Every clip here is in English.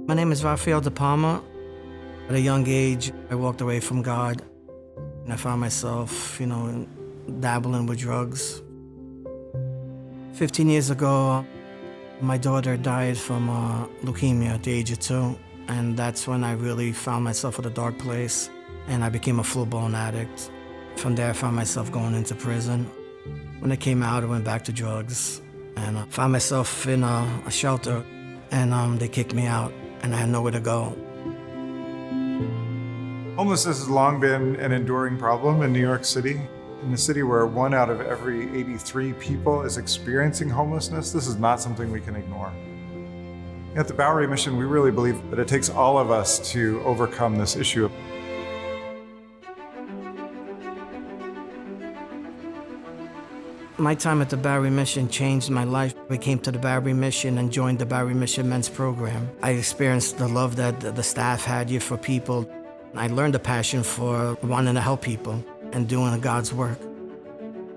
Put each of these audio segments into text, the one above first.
My name is Raffaele De Palma. At a young age, I walked away from God, and I found myself, dabbling with drugs. 15 years ago, my daughter died from leukemia at the age of 2, and that's when I really found myself at a dark place, and I became a full-blown addict. From there, I found myself going into prison. When I came out, I went back to drugs, and found myself in a shelter, and they kicked me out, and I had nowhere to go. Homelessness has long been an enduring problem in New York City. In a city where 1 out of every 83 people is experiencing homelessness, this is not something we can ignore. At the Bowery Mission, we really believe that it takes all of us to overcome this issue. My time at the Bowery Mission changed my life. I came to the Bowery Mission and joined the Bowery Mission Men's Program. I experienced the love that the staff had here for people. I learned a passion for wanting to help people and doing God's work.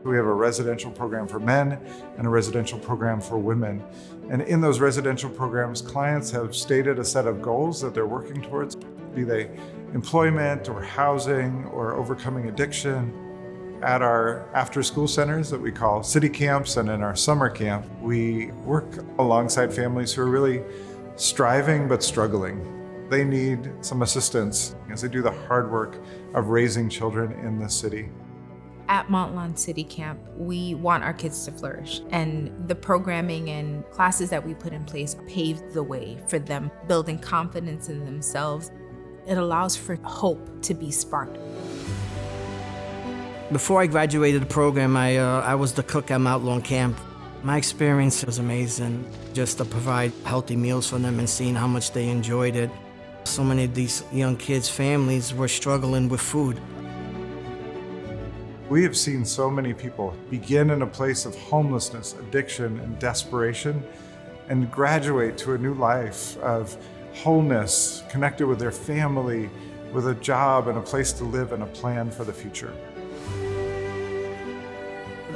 We have a residential program for men and a residential program for women. And in those residential programs, clients have stated a set of goals that they're working towards, be they employment or housing or overcoming addiction. At our after-school centers that we call city camps and in our summer camp, we work alongside families who are really striving but struggling. They need some assistance as they do the hard work of raising children in the city. At Mont Lawn City Camp, we want our kids to flourish, and the programming and classes that we put in place paved the way for them, building confidence in themselves. It allows for hope to be sparked. Before I graduated the program, I was the cook at Mount Lawn Camp. My experience was amazing, just to provide healthy meals for them and seeing how much they enjoyed it. So many of these young kids' families were struggling with food. We have seen so many people begin in a place of homelessness, addiction, and desperation, and graduate to a new life of wholeness, connected with their family, with a job and a place to live and a plan for the future.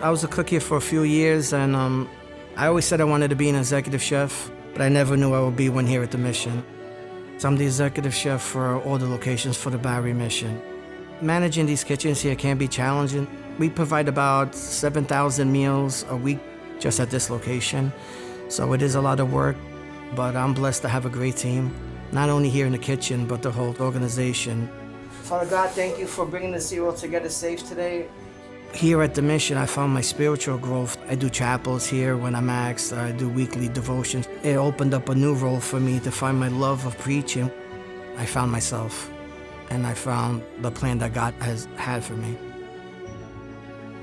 I was a cook here for a few years, and I always said I wanted to be an executive chef, but I never knew I would be one here at the Mission. So I'm the executive chef for all the locations for the Bowery Mission. Managing these kitchens here can be challenging. We provide about 7,000 meals a week just at this location, so it is a lot of work, but I'm blessed to have a great team, not only here in the kitchen, but the whole organization. Father God, thank you for bringing us here all together safe today. Here at the Mission, I found my spiritual growth. I do chapels here when I'm asked. I do weekly devotions. It opened up a new role for me to find my love of preaching. I found myself, and I found the plan that God has had for me.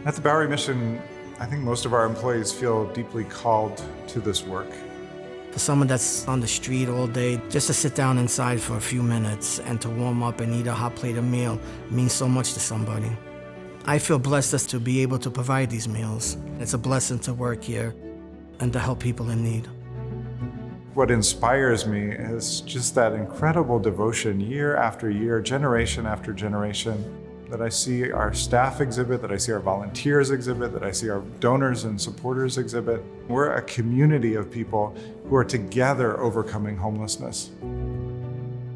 At the Bowery Mission, I think most of our employees feel deeply called to this work. For someone that's on the street all day, just to sit down inside for a few minutes and to warm up and eat a hot plate of meal means so much to somebody. I feel blessed as to be able to provide these meals. It's a blessing to work here and to help people in need. What inspires me is just that incredible devotion year after year, generation after generation, that I see our staff exhibit, that I see our volunteers exhibit, that I see our donors and supporters exhibit. We're a community of people who are together overcoming homelessness.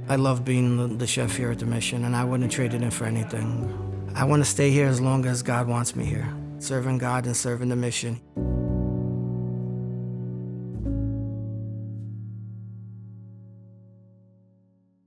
I love being the chef here at the Mission, and I wouldn't trade it in for anything. I want to stay here as long as God wants me here, serving God and serving the Mission.